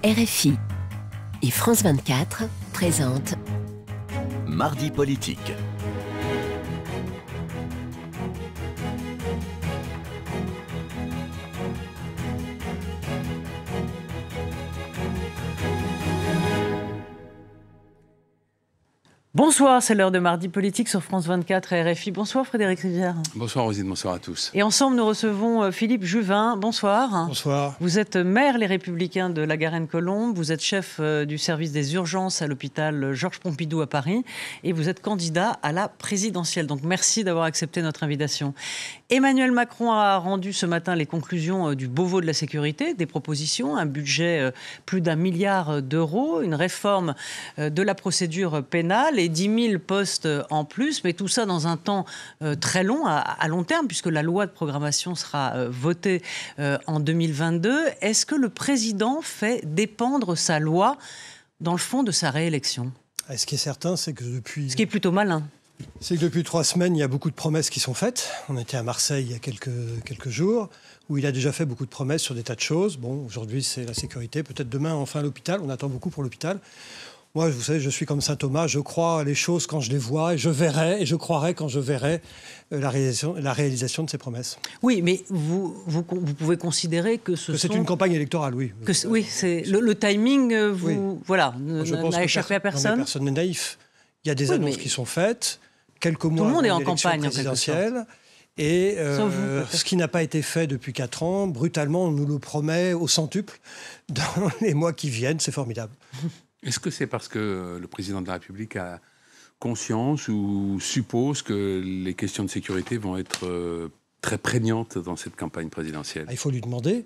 RFI et France 24 présentent Mardi politique. Bonsoir, c'est l'heure de Mardi politique sur France 24 et RFI. Bonsoir Frédéric Rivière. Bonsoir Rosine, bonsoir à tous. Et ensemble, nous recevons Philippe Juvin. Bonsoir. Bonsoir. Vous êtes maire Les Républicains de la Garenne-Colombes. Vous êtes chef du service des urgences à l'hôpital Georges Pompidou à Paris. Et vous êtes candidat à la présidentielle. Donc merci d'avoir accepté notre invitation. Emmanuel Macron a rendu ce matin les conclusions du Beauvau de la sécurité, des propositions, un budget plus d'1 milliard d'euros, une réforme de la procédure pénale et 10 000 postes en plus, mais tout ça dans un temps très long, à long terme, puisque la loi de programmation sera votée en 2022. Est-ce que le président fait dépendre sa loi, dans le fond, de sa réélection ? Ce qui est certain, c'est que depuis... Ce qui est plutôt malin. C'est que depuis 3 semaines, il y a beaucoup de promesses qui sont faites. On était à Marseille il y a quelques jours, où il a déjà fait beaucoup de promesses sur des tas de choses. Bon, aujourd'hui, c'est la sécurité. Peut-être demain, enfin, l'hôpital. On attend beaucoup pour l'hôpital. Moi, vous savez, je suis comme saint Thomas, je crois les choses quand je les vois, et je verrai, et je croirai quand je verrai la réalisation de ces promesses. Oui, mais vous pouvez considérer que c'est une campagne électorale, oui. Oui, c'est le timing, oui. Voilà, n'a échappé à personne. Personne n'est naïf. Il y a des annonces qui sont faites, quelques mois avant l'élection campagne présidentielle. Et ce qui n'a pas été fait depuis 4 ans, brutalement, on nous le promet au centuple dans les mois qui viennent. C'est formidable. Est-ce que c'est parce que le président de la République a conscience ou suppose que les questions de sécurité vont être très prégnantes dans cette campagne présidentielle ? Il faut lui demander.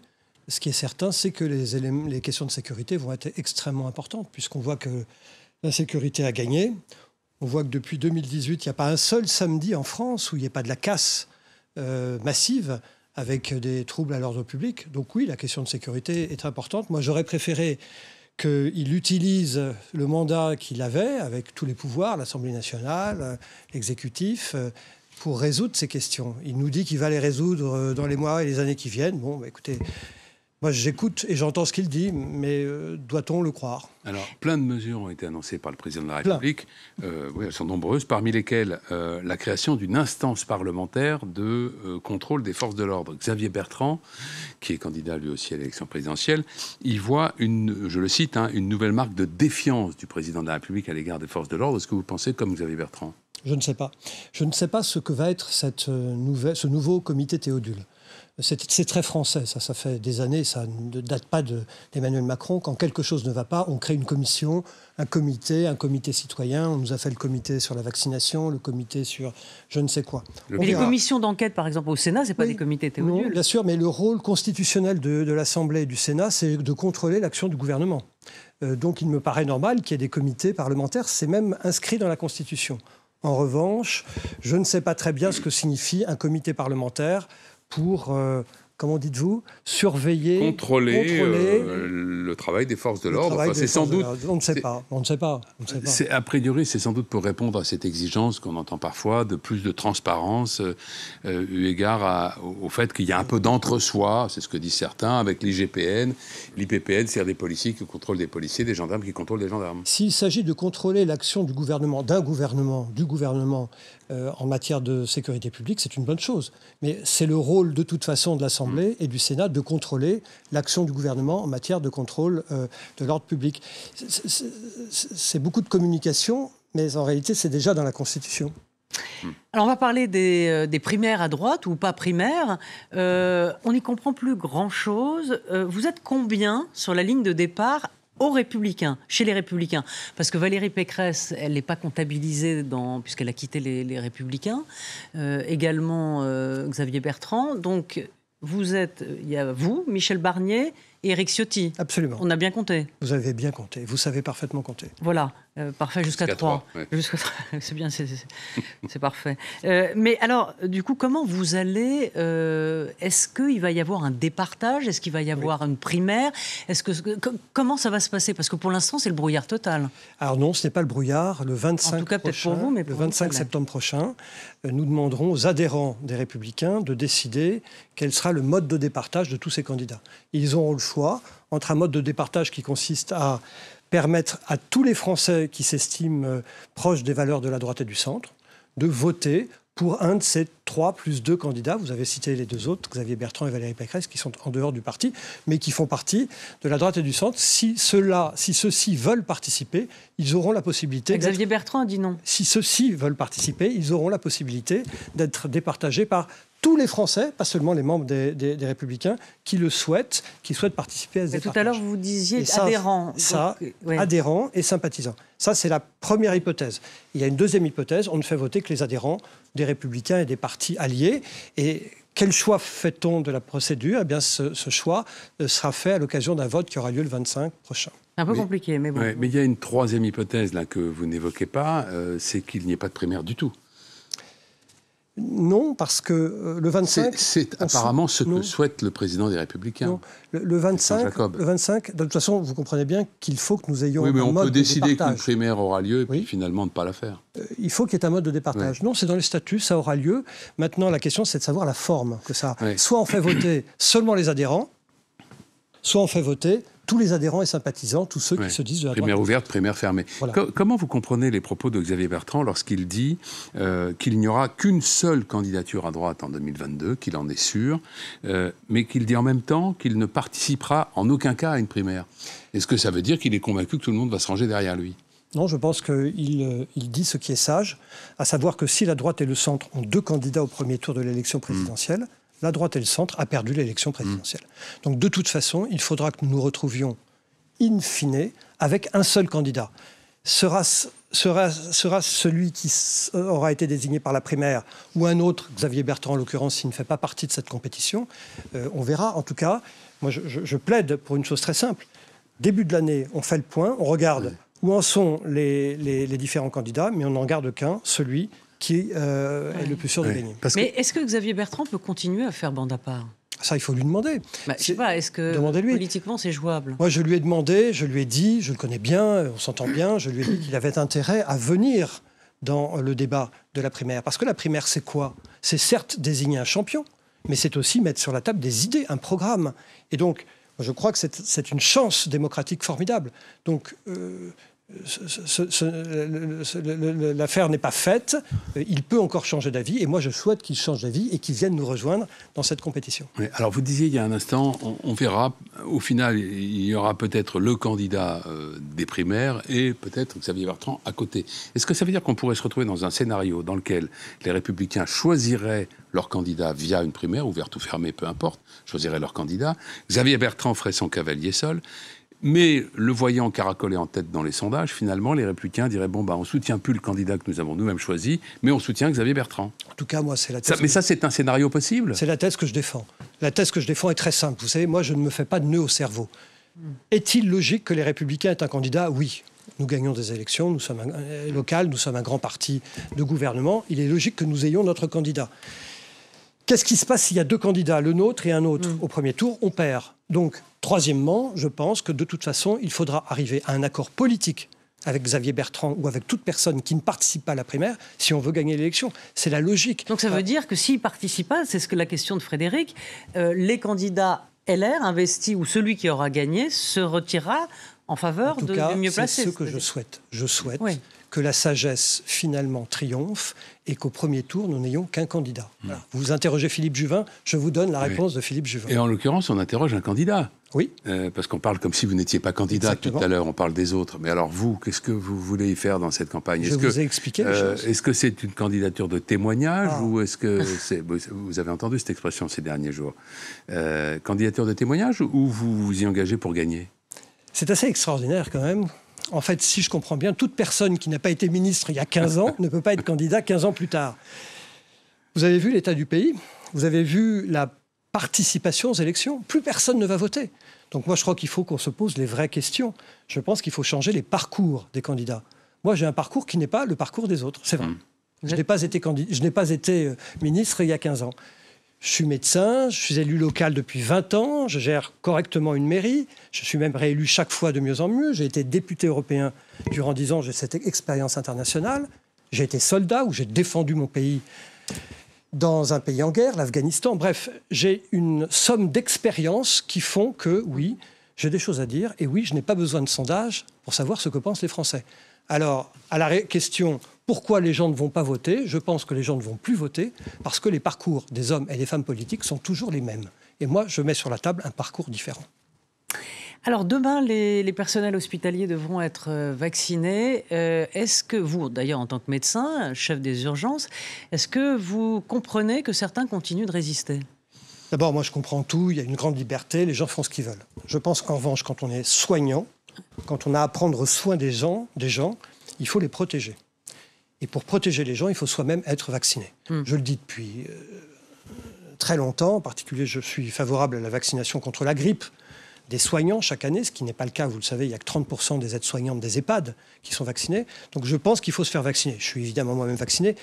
Ce qui est certain, c'est que les questions de sécurité vont être extrêmement importantes, puisqu'on voit que la sécurité a gagné. On voit que depuis 2018, il n'y a pas un seul samedi en France où il n'y ait pas de la casse massive avec des troubles à l'ordre public. Donc oui, la question de sécurité est importante. Moi, j'aurais préféré qu'il utilise le mandat qu'il avait, avec tous les pouvoirs, l'Assemblée nationale, l'exécutif, pour résoudre ces questions. Il nous dit qu'il va les résoudre dans les mois et les années qui viennent. Bon, écoutez, moi j'écoute et j'entends ce qu'il dit, mais doit-on le croire ? Alors, plein de mesures ont été annoncées par le président de la République. Oui, elles sont nombreuses, parmi lesquelles la création d'une instance parlementaire de contrôle des forces de l'ordre. Xavier Bertrand, qui est candidat lui aussi à l'élection présidentielle, il voit, je le cite, une nouvelle marque de défiance du président de la République à l'égard des forces de l'ordre. Est-ce que vous pensez comme Xavier Bertrand ? Je ne sais pas. Je ne sais pas ce que va être ce nouveau comité Théodule. C'est très français, ça fait des années, ça ne date pas d'Emmanuel Macron. Quand quelque chose ne va pas, on crée une commission, un comité citoyen. On nous a fait le comité sur la vaccination, le comité sur je ne sais quoi. Mais les commissions d'enquête, par exemple, au Sénat, ce n'est pas des comités Théodules. Non, bien sûr, mais le rôle constitutionnel de l'Assemblée et du Sénat, c'est de contrôler l'action du gouvernement. Donc il me paraît normal qu'il y ait des comités parlementaires, c'est même inscrit dans la Constitution. En revanche, je ne sais pas très bien ce que signifie un comité parlementaire pour, comment dites-vous, surveiller... Contrôler le travail des forces de l'ordre. Enfin, c'est sans doute... On ne sait pas. A priori, c'est sans doute pour répondre à cette exigence qu'on entend parfois de plus de transparence, eu égard au fait qu'il y a un peu d'entre-soi, c'est ce que disent certains, avec l'IGPN. L'IPPN sert des policiers qui contrôlent des policiers, des gendarmes qui contrôlent des gendarmes. S'il s'agit de contrôler l'action du gouvernement, du gouvernement en matière de sécurité publique, c'est une bonne chose. Mais c'est le rôle, de toute façon, de l'Assemblée et du Sénat de contrôler l'action du gouvernement en matière de contrôle de l'ordre public. C'est beaucoup de communication, mais en réalité, c'est déjà dans la Constitution. Alors, on va parler des primaires à droite ou pas primaires. On n'y comprend plus grand-chose. Vous êtes combien sur la ligne de départ aux Républicains, chez les Républicains? Parce que Valérie Pécresse, elle n'est pas comptabilisée puisqu'elle a quitté les Républicains. Également Xavier Bertrand. Donc, il y a vous, Michel Barnier et Éric Ciotti. Absolument. On a bien compté. Vous avez bien compté. Vous savez parfaitement compter. Voilà. Parfait, jusqu'à 3. Ouais. C'est bien, c'est parfait. Mais alors, du coup, comment vous allez... est-ce qu'il va y avoir un départage? Est-ce qu'il va y avoir une primaire? Comment ça va se passer? Parce que pour l'instant, c'est le brouillard total. Alors non, ce n'est pas le brouillard. Le 25, en tout cas, peut-être pour vous, mais pour le 25 septembre prochain, nous demanderons aux adhérents des Républicains de décider quel sera le mode de départage de tous ces candidats. Ils auront le choix entre un mode de départage qui consiste à permettre à tous les Français qui s'estiment proches des valeurs de la droite et du centre de voter pour un de ces 3 plus 2 candidats. Vous avez cité les 2 autres, Xavier Bertrand et Valérie Pécresse, qui sont en dehors du parti, mais qui font partie de la droite et du centre. Si ceux-ci veulent participer, ils auront la possibilité... Xavier Bertrand a dit non. Si ceux-ci veulent participer, ils auront la possibilité d'être départagés par tous les Français, pas seulement les membres des Républicains, qui le souhaitent, qui souhaitent participer à ce départage. Tout à l'heure, vous disiez adhérents. Adhérents et sympathisants. Ça, c'est la première hypothèse. Il y a une deuxième hypothèse, on ne fait voter que les adhérents des Républicains et des partis alliés. Et quel choix fait-on de la procédure? Eh bien, ce choix sera fait à l'occasion d'un vote qui aura lieu le 25 prochain. Un peu compliqué, mais bon. Ouais, mais il y a une troisième hypothèse là, que vous n'évoquez pas, c'est qu'il n'y ait pas de primaire du tout. Non, parce que le 25... C'est apparemment ce que souhaite le président des Républicains. Non. Le 25, de toute façon, vous comprenez bien qu'il faut que nous ayons un mode de départage. Oui, mais on peut décider qu'une primaire aura lieu et puis finalement ne pas la faire. Il faut qu'il y ait un mode de départage. Non, c'est dans les statuts, ça aura lieu. Maintenant, la question, c'est de savoir la forme que ça a. Soit on fait voter seulement les adhérents, soit on fait voter tous les adhérents et sympathisants, tous ceux qui se disent de la droite. Primaire ouverte, primaire fermée. Voilà. Comment vous comprenez les propos de Xavier Bertrand lorsqu'il dit qu'il n'y aura qu'une seule candidature à droite en 2022, qu'il en est sûr, mais qu'il dit en même temps qu'il ne participera en aucun cas à une primaire? Est-ce que ça veut dire qu'il est convaincu que tout le monde va se ranger derrière lui? Non, je pense qu'il dit ce qui est sage, à savoir que si la droite et le centre ont 2 candidats au premier tour de l'élection présidentielle, la droite et le centre a perdu l'élection présidentielle. Donc de toute façon, il faudra que nous nous retrouvions in fine avec un seul candidat. Sera celui qui aura été désigné par la primaire ou un autre, Xavier Bertrand en l'occurrence, s'il ne fait pas partie de cette compétition. On verra. En tout cas, moi je plaide pour une chose très simple. Début de l'année, on fait le point, on regarde où en sont les différents candidats, mais on n'en garde qu'un, celui qui est le plus sûr de gagner. Mais est-ce que Xavier Bertrand peut continuer à faire bande à part? Ça, il faut lui demander. Je ne sais pas, est-ce que politiquement c'est jouable? Moi, je lui ai demandé, je lui ai dit, je le connais bien, on s'entend bien, je lui ai dit qu'il avait intérêt à venir dans le débat de la primaire. Parce que la primaire, c'est quoi? C'est certes désigner un champion, mais c'est aussi mettre sur la table des idées, un programme. Et donc, je crois que c'est une chance démocratique formidable. Donc... l'affaire n'est pas faite, il peut encore changer d'avis, et moi je souhaite qu'il change d'avis et qu'il vienne nous rejoindre dans cette compétition. Oui, alors vous disiez il y a un instant, on verra, au final il y aura peut-être le candidat des primaires et peut-être Xavier Bertrand à côté. Est-ce que ça veut dire qu'on pourrait se retrouver dans un scénario dans lequel les Républicains choisiraient leur candidat via une primaire, ouverte ou fermée, peu importe, choisiraient leur candidat, Xavier Bertrand ferait son cavalier seul, mais le voyant caracoler en tête dans les sondages, finalement, les Républicains diraient bon, on ne soutient plus le candidat que nous avons nous-mêmes choisi, mais on soutient Xavier Bertrand. En tout cas, moi, c'est la thèse. Mais ça, c'est un scénario possible? C'est la thèse que je défends. La thèse que je défends est très simple. Vous savez, moi, je ne me fais pas de nœud au cerveau. Est-il logique que les Républicains aient un candidat? Oui. Nous gagnons des élections, nous sommes locales, nous sommes un grand parti de gouvernement. Il est logique que nous ayons notre candidat. Qu'est-ce qui se passe s'il y a 2 candidats, le nôtre et un autre? Au premier tour, on perd. Donc, troisièmement, je pense que de toute façon, il faudra arriver à un accord politique avec Xavier Bertrand ou avec toute personne qui ne participe pas à la primaire si on veut gagner l'élection. C'est la logique. Donc ça veut dire que s'il ne participe pas, c'est ce que la question de Frédéric, les candidats LR investis ou celui qui aura gagné se retirera en faveur de mieux placer. C'est ce que je souhaite. Je souhaite que la sagesse finalement triomphe et qu'au premier tour, nous n'ayons qu'un candidat. Voilà. Vous interrogez Philippe Juvin, je vous donne la réponse de Philippe Juvin. Et en l'occurrence, on interroge un candidat. Oui. Parce qu'on parle comme si vous n'étiez pas candidat. Exactement. Tout à l'heure, on parle des autres. Mais alors vous, qu'est-ce que vous voulez y faire dans cette campagne? Je vous ai expliqué les choses. Est-ce que c'est une candidature de témoignage ou est-ce que c'est... Vous avez entendu cette expression ces derniers jours. Candidature de témoignage ou vous vous y engagez pour gagner? C'est assez extraordinaire quand même. En fait, si je comprends bien, toute personne qui n'a pas été ministre il y a 15 ans ne peut pas être candidat 15 ans plus tard. Vous avez vu l'état du pays, vous avez vu la participation aux élections, plus personne ne va voter. Donc moi, je crois qu'il faut qu'on se pose les vraies questions. Je pense qu'il faut changer les parcours des candidats. Moi, j'ai un parcours qui n'est pas le parcours des autres, c'est vrai. Je n'ai pas été ministre il y a 15 ans. Je suis médecin, je suis élu local depuis 20 ans, je gère correctement une mairie, je suis même réélu chaque fois de mieux en mieux. J'ai été député européen durant 10 ans, j'ai cette expérience internationale. J'ai été soldat où j'ai défendu mon pays dans un pays en guerre, l'Afghanistan. Bref, j'ai une somme d'expériences qui font que, oui, j'ai des choses à dire et oui, je n'ai pas besoin de sondage pour savoir ce que pensent les Français. Alors, à la question pourquoi les gens ne vont pas voter, je pense que les gens ne vont plus voter parce que les parcours des hommes et des femmes politiques sont toujours les mêmes. Et moi, je mets sur la table un parcours différent. Alors demain, les personnels hospitaliers devront être vaccinés. Est-ce que vous, d'ailleurs en tant que médecin, chef des urgences, est-ce que vous comprenez que certains continuent de résister ? D'abord, moi je comprends tout, il y a une grande liberté, les gens font ce qu'ils veulent. Je pense qu'en revanche, quand on est soignant, quand on a à prendre soin des gens, il faut les protéger. Et pour protéger les gens, il faut soi-même être vacciné. Je le dis depuis très longtemps, en particulier je suis favorable à la vaccination contre la grippe des soignants chaque année, ce qui n'est pas le cas, vous le savez, il n'y a que 30% des aides-soignantes des EHPAD qui sont vaccinées. Donc je pense qu'il faut se faire vacciner. Je suis évidemment moi-même vacciné.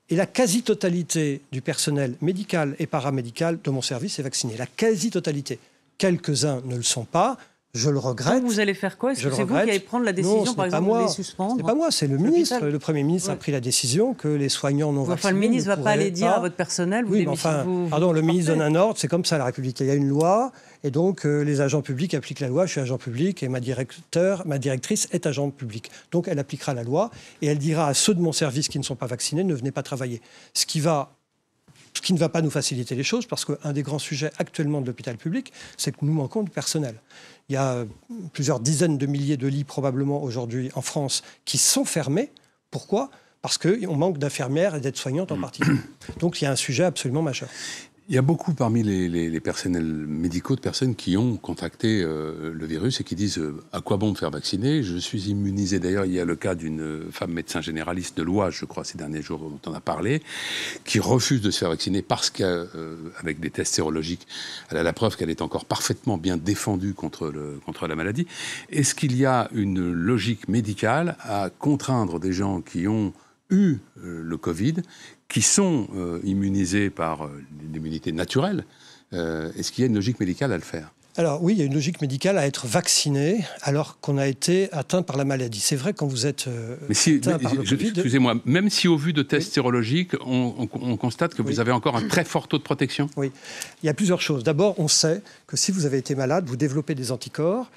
Et la quasi-totalité du personnel médical et paramédical de mon service est vacciné. La quasi-totalité. Quelques-uns ne le sont pas. Je le regrette. Donc vous allez faire quoi ? Est-ce que c'est vous qui allez prendre la décision, non, par exemple, de les suspendre ? Ce n'est pas moi, c'est le ministre. Le Premier ministre a pris la décision que les soignants non vaccinés. Enfin, le ministre ne va pas aller dire à votre personnel, vous le ministre donne un ordre, c'est comme ça la République. Il y a une loi, et donc les agents publics appliquent la loi. Je suis agent public et ma directrice est agent public. Donc elle appliquera la loi et elle dira à ceux de mon service qui ne sont pas vaccinés, ne venez pas travailler. Ce qui ne va pas nous faciliter les choses, parce qu'un des grands sujets actuellement de l'hôpital public, c'est que nous manquons de personnel. Il y a plusieurs dizaines de milliers de lits probablement aujourd'hui en France qui sont fermés. Pourquoi ? Parce qu'on manque d'infirmières et d'aides-soignantes en particulier. Donc il y a un sujet absolument majeur. Il y a beaucoup parmi les personnels médicaux de personnes qui ont contracté le virus et qui disent à quoi bon me faire vacciner ? Je suis immunisé. D'ailleurs, il y a le cas d'une femme médecin généraliste de l'Oise, je crois, ces derniers jours dont on a parlé, qui refuse de se faire vacciner parce qu'avec des tests sérologiques, elle a la preuve qu'elle est encore parfaitement bien défendue contre la maladie. Est-ce qu'il y a une logique médicale à contraindre des gens qui ont eu le Covid, qui sont immunisés par l'immunité naturelle, est-ce qu'il y a une logique médicale à le faire ? Alors oui, il y a une logique médicale à être vacciné alors qu'on a été atteint par la maladie. C'est vrai quand vous êtes atteint par le Covid... Excusez-moi, même si au vu de tests sérologiques, on constate que vous avez encore un très fort taux de protection ? Oui, il y a plusieurs choses. D'abord, on sait que si vous avez été malade, vous développez des anticorps,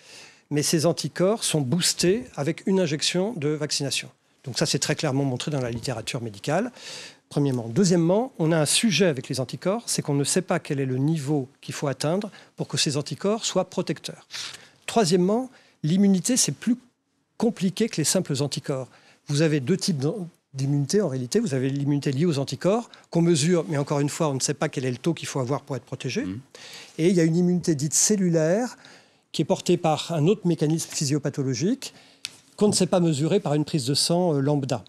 mais ces anticorps sont boostés avec une injection de vaccination. Donc ça, c'est très clairement montré dans la littérature médicale. Premièrement. Deuxièmement, on a un sujet avec les anticorps, c'est qu'on ne sait pas quel est le niveau qu'il faut atteindre pour que ces anticorps soient protecteurs. Troisièmement, l'immunité, c'est plus compliqué que les simples anticorps. Vous avez deux types d'immunité en réalité. Vous avez l'immunité liée aux anticorps, qu'on mesure, mais encore une fois, on ne sait pas quel est le taux qu'il faut avoir pour être protégé. Et il y a une immunité dite cellulaire, qui est portée par un autre mécanisme physiopathologique, qu'on ne sait pas mesurer par une prise de sang lambda.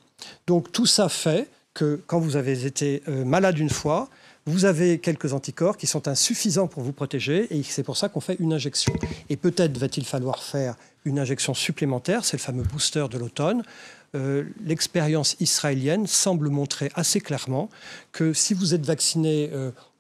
Donc tout ça fait que quand vous avez été malade une fois, vous avez quelques anticorps qui sont insuffisants pour vous protéger et c'est pour ça qu'on fait une injection. Et peut-être va-t-il falloir faire une injection supplémentaire, c'est le fameux booster de l'automne. L'expérience israélienne semble montrer assez clairement que si vous êtes vacciné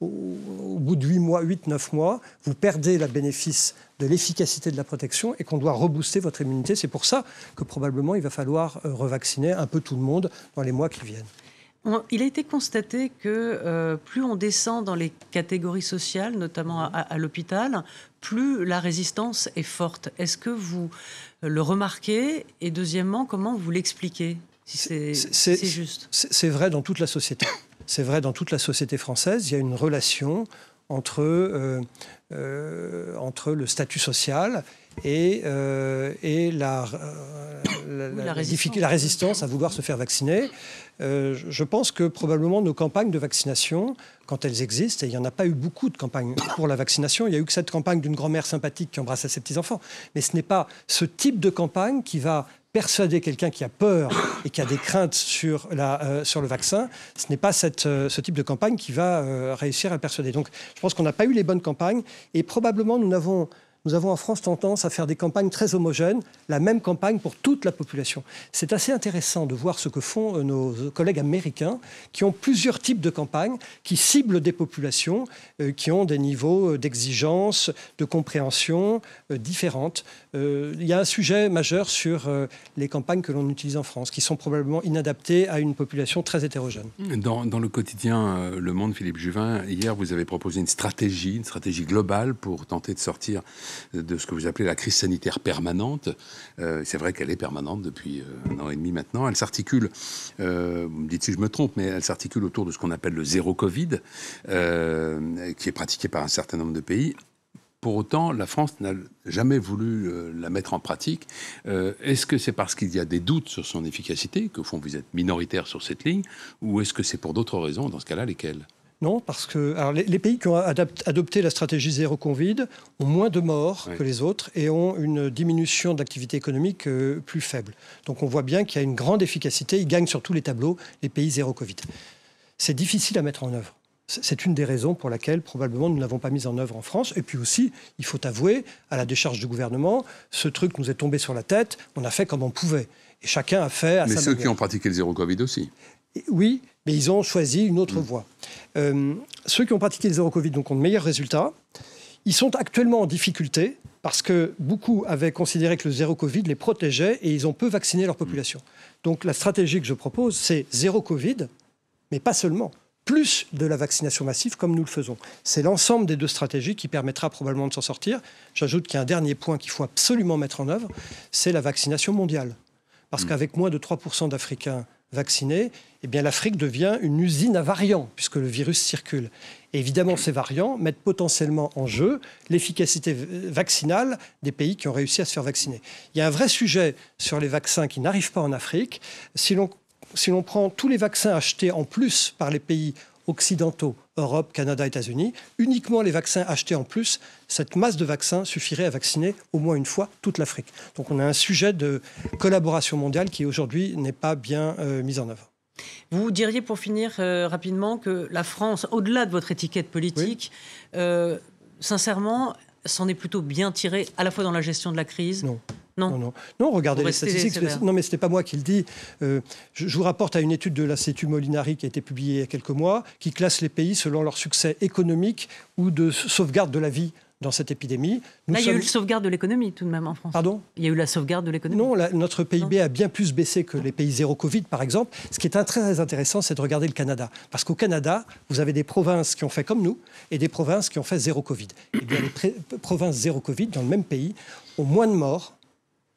au bout de 8-9 mois, vous perdez le bénéfice de l'efficacité de la protection et qu'on doit rebooster votre immunité. C'est pour ça que probablement il va falloir revacciner un peu tout le monde dans les mois qui viennent. Il a été constaté que plus on descend dans les catégories sociales, notamment à l'hôpital, plus la résistance est forte. Est-ce que vous le remarquez ? Et deuxièmement, comment vous l'expliquez, si c'est juste ? C'est vrai dans toute la société. C'est vrai dans toute la société française. Il y a une relation entre le statut social et la résistance à vouloir se faire vacciner. Je pense que probablement nos campagnes de vaccination, quand elles existent, et il n'y en a pas eu beaucoup de campagnes pour la vaccination, il n'y a eu que cette campagne d'une grand-mère sympathique qui embrassait ses petits-enfants. Mais ce n'est pas ce type de campagne qui va persuader quelqu'un qui a peur et qui a des craintes sur le vaccin. Ce n'est pas ce type de campagne qui va réussir à le persuader. Donc je pense qu'on n'a pas eu les bonnes campagnes et probablement nous nous avons en France tendance à faire des campagnes très homogènes, la même campagne pour toute la population. C'est assez intéressant de voir ce que font nos collègues américains qui ont plusieurs types de campagnes, qui ciblent des populations qui ont des niveaux d'exigence, de compréhension différentes. Il y a un sujet majeur sur les campagnes que l'on utilise en France, qui sont probablement inadaptées à une population très hétérogène. Dans le quotidien Le Monde, Philippe Juvin, hier, vous avez proposé une stratégie globale pour tenter de sortir de ce que vous appelez la crise sanitaire permanente. C'est vrai qu'elle est permanente depuis 1 an et demi maintenant. Elle s'articule, vous me dites si je me trompe, mais elle s'articule autour de ce qu'on appelle le zéro Covid, qui est pratiqué par un certain nombre de pays. Pour autant, la France n'a jamais voulu la mettre en pratique. Est-ce que c'est parce qu'il y a des doutes sur son efficacité, qu'au fond vous êtes minoritaire sur cette ligne, ou est-ce que c'est pour d'autres raisons? Dans ce cas-là, lesquelles? Non, parce que alors les pays qui ont adopté la stratégie zéro Covid ont moins de morts que les autres et ont une diminution d'activité économique plus faible. Donc on voit bien qu'il y a une grande efficacité. Ils gagnent sur tous les tableaux, les pays zéro Covid. C'est difficile à mettre en œuvre. C'est une des raisons pour laquelle probablement nous ne l'avons pas mise en œuvre en France. Et puis aussi, il faut avouer, à la décharge du gouvernement, ce truc nous est tombé sur la tête, on a fait comme on pouvait. Et chacun a fait à sa manière. Mais ceux qui ont pratiqué le zéro Covid aussi. Oui, mais ils ont choisi une autre voie. Ceux qui ont pratiqué le zéro Covid donc, ont de meilleurs résultats. Ils sont actuellement en difficulté parce que beaucoup avaient considéré que le zéro Covid les protégeait et ils ont peu vacciné leur population. Donc la stratégie que je propose, c'est zéro Covid, mais pas seulement. Plus de la vaccination massive comme nous le faisons. C'est l'ensemble des deux stratégies qui permettra probablement de s'en sortir. J'ajoute qu'il y a un dernier point qu'il faut absolument mettre en œuvre, c'est la vaccination mondiale. Parce qu'avec moins de 3% d'Africains vaccinés, eh bien l'Afrique devient une usine à variants, puisque le virus circule. Et évidemment, ces variants mettent potentiellement en jeu l'efficacité vaccinale des pays qui ont réussi à se faire vacciner. Il y a un vrai sujet sur les vaccins qui n'arrivent pas en Afrique. Si l'on prend tous les vaccins achetés en plus par les pays occidentaux, Europe, Canada, États-Unis, uniquement les vaccins achetés en plus, cette masse de vaccins suffirait à vacciner au moins une fois toute l'Afrique. Donc on a un sujet de collaboration mondiale qui aujourd'hui n'est pas bien mis en œuvre. Vous diriez pour finir rapidement que la France, au-delà de votre étiquette politique, sincèrement, s'en est plutôt bien tirée à la fois dans la gestion de la crise. Non, regardez les statistiques. Non, mais ce n'était pas moi qui le dis. Je vous rapporte à une étude de l'Institut Molinari qui a été publiée il y a quelques mois, qui classe les pays selon leur succès économique ou de sauvegarde de la vie dans cette épidémie. Il y a eu la sauvegarde de l'économie tout de même en France. Pardon ? Il y a eu la sauvegarde de l'économie. Non, notre PIB a bien plus baissé que les pays zéro Covid, par exemple. Ce qui est très intéressant, c'est de regarder le Canada. Parce qu'au Canada, vous avez des provinces qui ont fait comme nous et des provinces qui ont fait zéro Covid. Et bien, les provinces zéro Covid, dans le même pays, ont moins de morts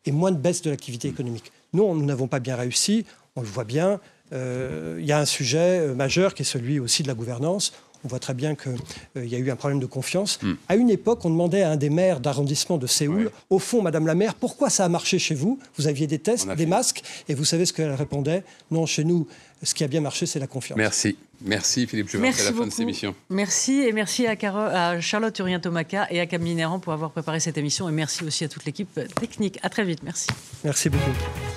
et moins de baisse de l'activité économique. Nous n'avons pas bien réussi, on le voit bien. Il y a un sujet majeur qui est celui aussi de la gouvernance. On voit très bien qu'il y a eu un problème de confiance. À une époque, on demandait à un des maires d'arrondissement de Séoul, au fond, Madame la maire, pourquoi ça a marché chez vous? Vous aviez des tests, des masques, et vous savez ce qu'elle répondait? Non, chez nous, ce qui a bien marché, c'est la confiance. Merci Philippe Juvin, c'est la fin de cette émission. Merci, et merci à Charlotte Urien-Tomaca et à Camille Néran pour avoir préparé cette émission, et merci aussi à toute l'équipe technique. À très vite, merci. Merci beaucoup.